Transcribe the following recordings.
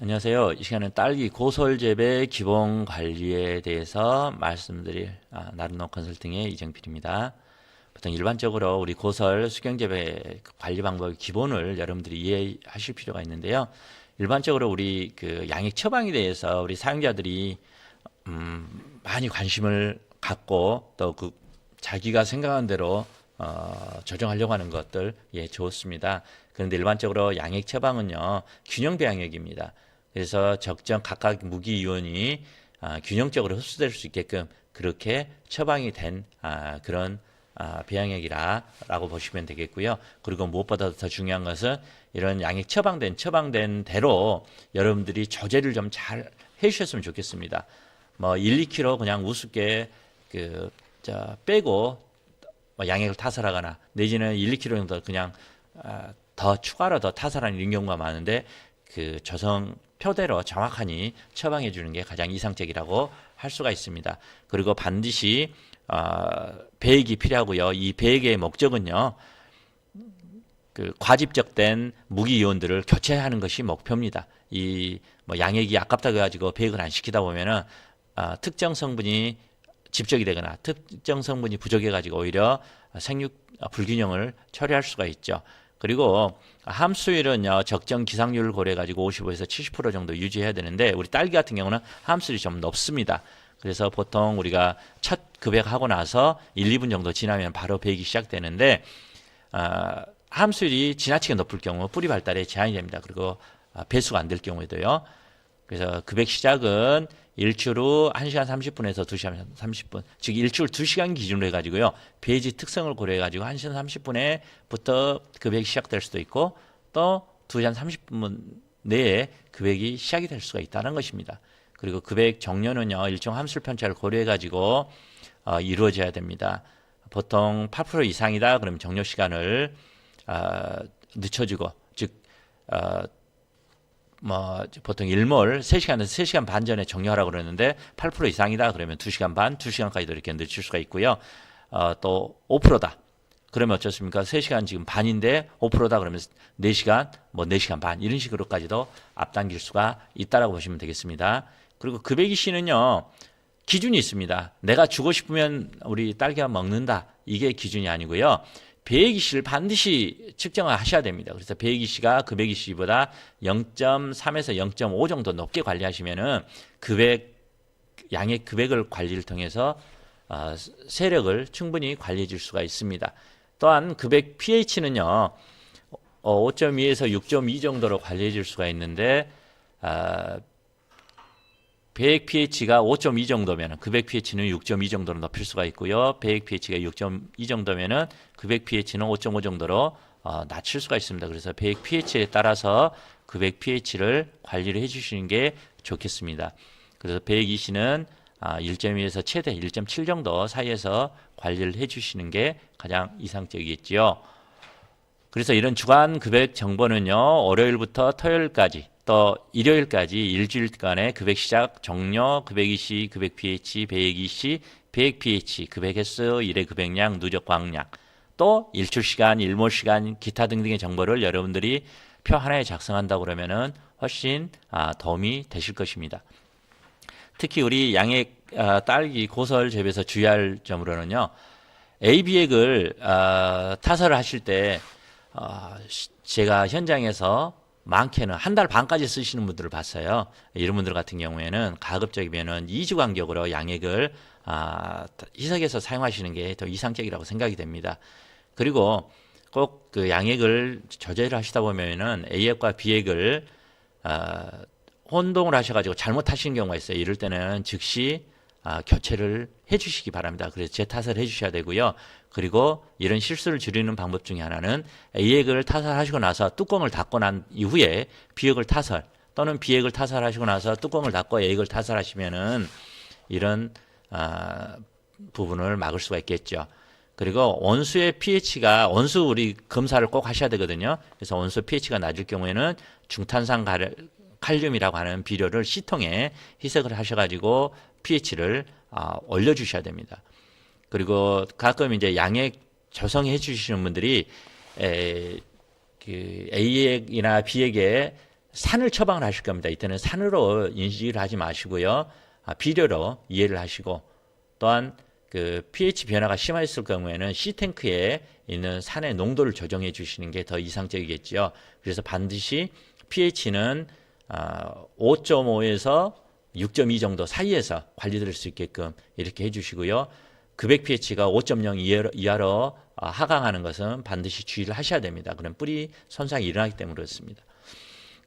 안녕하세요. 이 시간은 딸기 고솔 재배 기본 관리에 대해서 말씀드릴 나른노 컨설팅의 이정필입니다. 보통 일반적으로 우리 고솔 수경 재배 관리 방법의 기본을 여러분들이 이해하실 필요가 있는데요. 일반적으로 우리 그 양액 처방에 대해서 우리 사용자들이 많이 관심을 갖고 또 그 자기가 생각한 대로 조정하려고 하는 것들 좋습니다. 그런데 일반적으로 양액 처방은요 균형 배양액입니다. 그래서 적정 각각 무기 이온이 균형적으로 흡수될 수 있게끔 그렇게 처방이 된 그런 배양액이라고 보시면 되겠고요. 그리고 무엇보다 더 중요한 것은 이런 양액 처방된 대로 여러분들이 조제를 좀 잘 해주셨으면 좋겠습니다. 뭐 1, 2kg 그냥 우습게 빼고 양액을 타설하거나 내지는 1, 2kg 정도 그냥 더 추가로 더 타설하는 이런 경우가 많은데 그 조성 표대로 정확하니 처방해 주는 게 가장 이상적이라고 할 수가 있습니다. 그리고 반드시 배액이 필요하고요. 이 배액의 목적은요. 그 과집적된 무기 이온들을 교체하는 것이 목표입니다. 이 뭐 양액이 아깝다고 해가지고 배액을 안 시키다 보면은 특정 성분이 집적이 되거나 특정 성분이 부족해가지고 오히려 생육 불균형을 초래할 수가 있죠. 그리고 함수율은요 적정 기상률을 고려해가지고 55에서 70% 정도 유지해야 되는데 우리 딸기 같은 경우는 함수율이 좀 높습니다. 그래서 보통 우리가 첫 급액하고 나서 1, 2분 정도 지나면 바로 배액이 시작되는데 함수율이 지나치게 높을 경우 뿌리 발달에 제한이 됩니다. 그리고 배수가 안 될 경우에도요. 그래서 급액 시작은 일출 후 1시간 30분에서 2시간 30분, 즉 일출 2시간 기준으로 해가지고요. 배지 특성을 고려해가지고 1시간 30분에부터 급액이 시작될 수도 있고 또 2시간 30분 내에 급액이 시작이 될 수가 있다는 것입니다. 그리고 급액 종료는요. 일정 함수 편차를 고려해가지고 이루어져야 됩니다. 보통 8% 이상이다 그러면 종료 시간을 늦춰주고 즉 뭐 보통 1몰 3시간에서 3시간 반 전에 종료하라고 그러는데 8% 이상이다 그러면 2시간 반, 2시간까지도 이렇게 늦출 수가 있고요. 또 5%다. 그러면 어떻습니까? 3시간 지금 반인데 5%다 그러면 4시간, 뭐 4시간 반 이런 식으로까지도 앞당길 수가 있다라고 보시면 되겠습니다. 그리고 급액이 씨는요. 기준이 있습니다. 내가 주고 싶으면 우리 딸기가 먹는다. 이게 기준이 아니고요. 배액이 씨를 반드시 측정을 하셔야 됩니다. 그래서 배액이 씨가 급액이 씨보다 0.3에서 0.5 정도 높게 관리하시면은 양의 급액을 관리를 통해서 세력을 충분히 배관리해 줄 수가 있습니다. 또한 급액 pH는요. 5.2에서 6.2 정도로 관리해 줄 수가 있는데 배액 pH가 5.2 정도면 급액 pH는 6.2 정도로 높일 수가 있고요. 배액 pH가 6.2 정도면은 급액 pH는 5.5 정도로 낮출 수가 있습니다. 그래서 배액 pH에 따라서 급액 pH를 관리를 해주시는 게 좋겠습니다. 그래서 배액 EC는 1.2에서 최대 1.7 정도 사이에서 관리를 해주시는 게 가장 이상적이겠지요. 그래서 이런 주간 급액 정보는요. 월요일부터 토요일까지 또 일요일까지 일주일간의 급액 시작, 종료, 급액 EC, 급액 pH, 배액 EC, 배액 pH, 급액 횟수, 일회 급액량, 누적 광량, 또 일출 시간, 일몰 시간, 기타 등등의 정보를 여러분들이 표 하나에 작성한다고 그러면은 훨씬 도움이 되실 것입니다. 특히 우리 양액 딸기 고설 재배에서 주의할 점으로는요. AB액을 타설을 하실 때 제가 현장에서 많게는 한 달 반까지 쓰시는 분들을 봤어요. 이런 분들 같은 경우에는 가급적이면은 2주 간격으로 양액을 희석해서 사용하시는 게 더 이상적이라고 생각이 됩니다. 그리고 꼭 그 양액을 조제를 하시다 보면은 A액과 B액을 혼동을 하셔가지고 잘못하시는 경우가 있어요. 이럴 때는 즉시 교체를 해주시기 바랍니다. 그래서 재타설을 해주셔야 되고요. 그리고 이런 실수를 줄이는 방법 중에 하나는 A액을 타설하시고 나서 뚜껑을 닫고 난 이후에 B액을 타설 또는 B액을 타설하시고 나서 뚜껑을 닫고 A액을 타설하시면은 이런 부분을 막을 수가 있겠죠. 그리고 온수의 pH가 온수 우리 검사를 꼭 하셔야 되거든요. 그래서 온수 pH가 낮을 경우에는 중탄산 칼륨이라고 하는 비료를 C통에 희석을 하셔가지고 pH를 올려주셔야 됩니다. 그리고 가끔 이제 양액 조성해 주시는 분들이 그 A액이나 B액에 산을 처방을 하실 겁니다. 이때는 산으로 인식을 하지 마시고요. 비료로 이해를 하시고, 또한 그 pH 변화가 심했을 경우에는 C탱크에 있는 산의 농도를 조정해 주시는 게 더 이상적이겠죠. 그래서 반드시 pH는 5.5에서 6.2 정도 사이에서 관리될 수 있게끔 이렇게 해주시고요. 급액 pH가 5.0 이하로 하강하는 것은 반드시 주의를 하셔야 됩니다. 그럼 뿌리 손상이 일어나기 때문에 그렇습니다.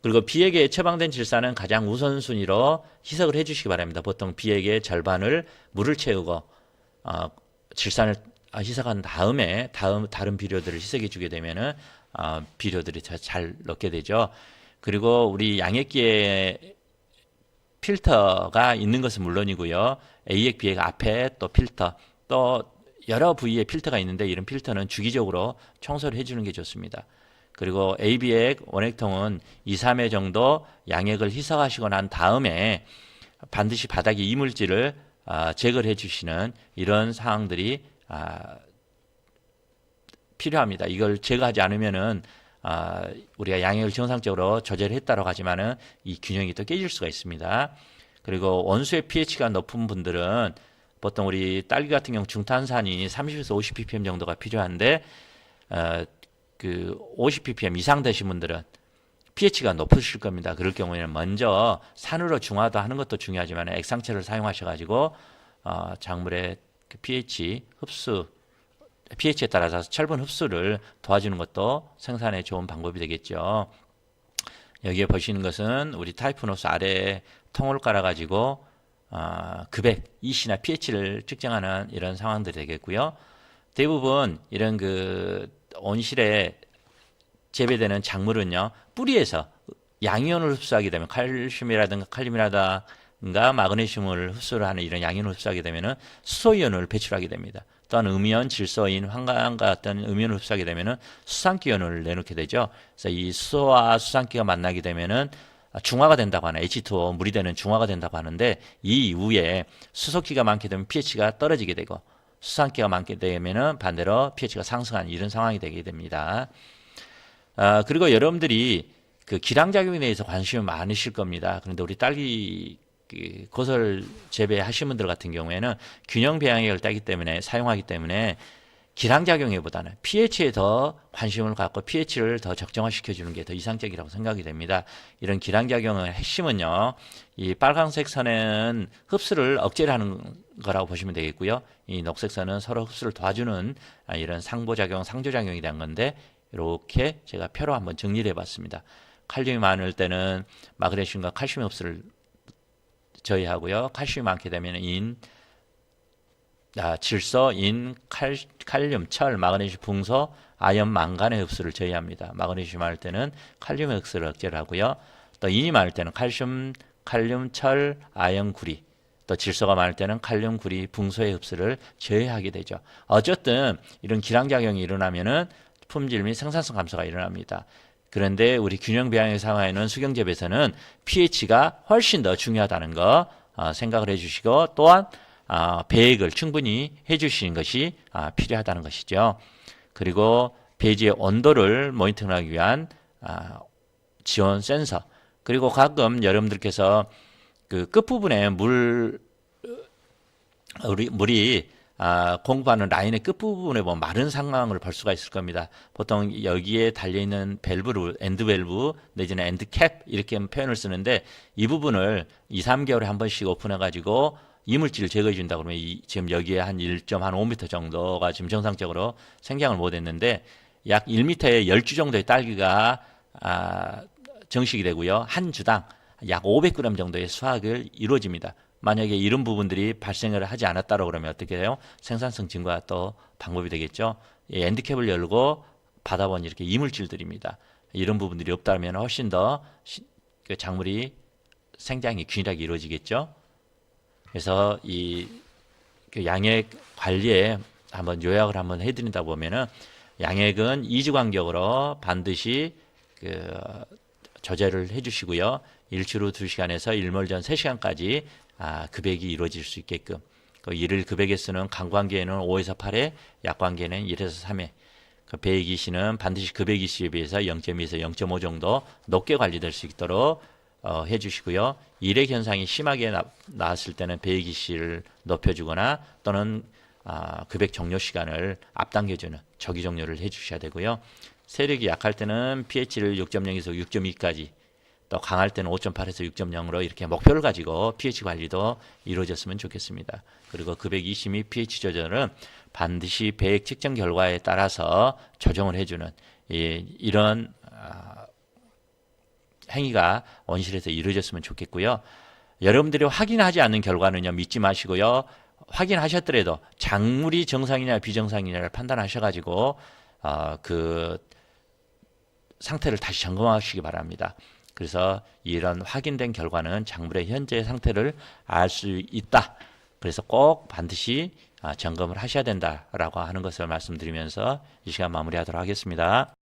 그리고 비에게 처방된 질산은 가장 우선순위로 희석을 해주시기 바랍니다. 보통 비에게 절반을 물을 채우고 질산을 희석한 다음에 다른 비료들을 희석해 주게 되면은 비료들이 더 잘 넣게 되죠. 그리고 우리 양액기에 필터가 있는 것은 물론이고요. A액, B액 앞에 또 필터, 또 여러 부위에 필터가 있는데 이런 필터는 주기적으로 청소를 해주는 게 좋습니다. 그리고 AB액, 원액통은 2, 3회 정도 양액을 희석하시고 난 다음에 반드시 바닥에 이물질을 제거를 해주시는 이런 상황들이 필요합니다. 이걸 제거하지 않으면은 우리가 양액을 정상적으로 조절했다고 하지만은 이 균형이 또 깨질 수가 있습니다. 그리고 원수의 pH가 높은 분들은 보통 우리 딸기 같은 경우 중탄산이 30에서 50 ppm 정도가 필요한데 그 50 ppm 이상 되신 분들은 pH가 높으실 겁니다. 그럴 경우에는 먼저 산으로 중화도 하는 것도 중요하지만 액상체를 사용하셔가지고 작물의 그 pH 흡수 pH에 따라서 철분 흡수를 도와주는 것도 생산에 좋은 방법이 되겠죠. 여기에 보시는 것은 우리 타이프노스 아래에 통을 깔아가지고 급액, EC나 pH를 측정하는 이런 상황들이 되겠고요. 대부분 이런 그 온실에 재배되는 작물은요, 뿌리에서 양이온을 흡수하게 되면 칼슘이라든가 칼륨이라든가 마그네슘을 흡수를 하는 이런 양이온을 흡수하게 되면은 수소이온을 배출하게 됩니다. 또한 음이온, 질소인, 황간과 같은 음이온을 흡수하게 되면은 수산기온을 내놓게 되죠. 그래서 이 수소와 수산기가 만나게 되면은 중화가 된다고 하는 H2O 물이 되는 중화가 된다고 하는데 이 이후에 수소기가 많게 되면 pH가 떨어지게 되고 수산기가 많게 되면은 반대로 pH가 상승하는 이런 상황이 되게 됩니다. 그리고 여러분들이 그 기량작용에 대해서 관심이 많으실 겁니다. 그런데 우리 딸기 고설 재배하시는 분들 같은 경우에는 균형 배양액을 따기 때문에 사용하기 때문에 기량작용보다는 pH에 더 관심을 갖고 pH를 더 적정화시켜 주는 게 더 이상적이라고 생각이 됩니다. 이런 기량작용의 핵심은요, 이 빨간색 선은 흡수를 억제를 하는 거라고 보시면 되겠고요. 이 녹색 선은 서로 흡수를 도와주는 이런 상보작용, 상조작용에 대한 건데 이렇게 제가 표로 한번 정리를 해봤습니다. 칼륨이 많을 때는 마그네슘과 칼슘 흡수를 저희하고요. 칼슘이 많게 되면 질소, 칼륨, 철, 마그네슘, 붕소, 아연, 망간의 흡수를 저희합니다. 마그네슘이 많을 때는 칼륨의 흡수를 억제를 하고요. 또 인이 많을 때는 칼륨, 철, 아연, 구리, 또 질소가 많을 때는 칼륨, 구리, 붕소의 흡수를 저해하게 되죠. 어쨌든 이런 기량작용이 일어나면은 품질 및 생산성 감소가 일어납니다. 그런데 우리 균형 배양액 상황에는 수경재배에서는 pH가 훨씬 더 중요하다는 거 생각을 해주시고 또한 배액을 충분히 해주시는 것이 필요하다는 것이죠. 그리고 배지의 온도를 모니터링하기 위한 지온 센서, 그리고 가끔 여러분들께서 그 끝부분에 물이 공부하는 라인의 끝부분에 보면 마른 상황을 볼 수가 있을 겁니다. 보통 여기에 달려있는 밸브를 엔드 밸브 내지는 엔드 캡 이렇게 표현을 쓰는데 이 부분을 2, 3개월에 한 번씩 오픈해가지고 이물질을 제거해 준다 그러면 지금 여기에 한 1.5m 정도가 지금 정상적으로 생장을 못했는데 약 1m에 10주 정도의 딸기가 정식이 되고요. 한 주당 약 500g 정도의 수확을 이루어집니다. 만약에 이런 부분들이 발생을 하지 않았다고 그러면 어떻게 돼요? 생산성 증가 또 방법이 되겠죠. 엔드캡을 열고 받아본 이렇게 이물질들입니다. 이런 부분들이 없다면 훨씬 더 작물이 생장이 균일하게 이루어지겠죠. 그래서 그 양액 관리에 한번 요약을 한번 해드린다 보면은 양액은 2주 간격으로 반드시 조절을 해주시고요. 일주일 후 2시간에서 일몰 전 3시간까지 급액이 이루어질 수 있게끔 일일 급액의 수는 강관계에는 5에서 8회, 약관계에는 1에서 3회. 그 배액이시는 반드시 급액이시에 비해서 0.2에서 0.5 정도 높게 관리될 수 있도록 해주시고요. 일액 현상이 심하게 나왔을 때는 배액이시를 높여주거나 또는 급액 종료 시간을 앞당겨주는 저기 종료를 해주셔야 되고요. 세력이 약할 때는 pH를 6.0에서 6.2까지, 또 강할 때는 5.8에서 6.0으로 이렇게 목표를 가지고 pH 관리도 이루어졌으면 좋겠습니다. 그리고 급액 이시 및 pH 조절은 반드시 배액 측정 결과에 따라서 조정을 해주는 이런 행위가 원실에서 이루어졌으면 좋겠고요. 여러분들이 확인하지 않는 결과는요, 믿지 마시고요. 확인하셨더라도 작물이 정상이냐 비정상이냐를 판단하셔가지고 그 상태를 다시 점검하시기 바랍니다. 그래서 이런 확인된 결과는 작물의 현재 상태를 알 수 있다. 그래서 꼭 반드시 점검을 하셔야 된다라고 하는 것을 말씀드리면서 이 시간 마무리하도록 하겠습니다.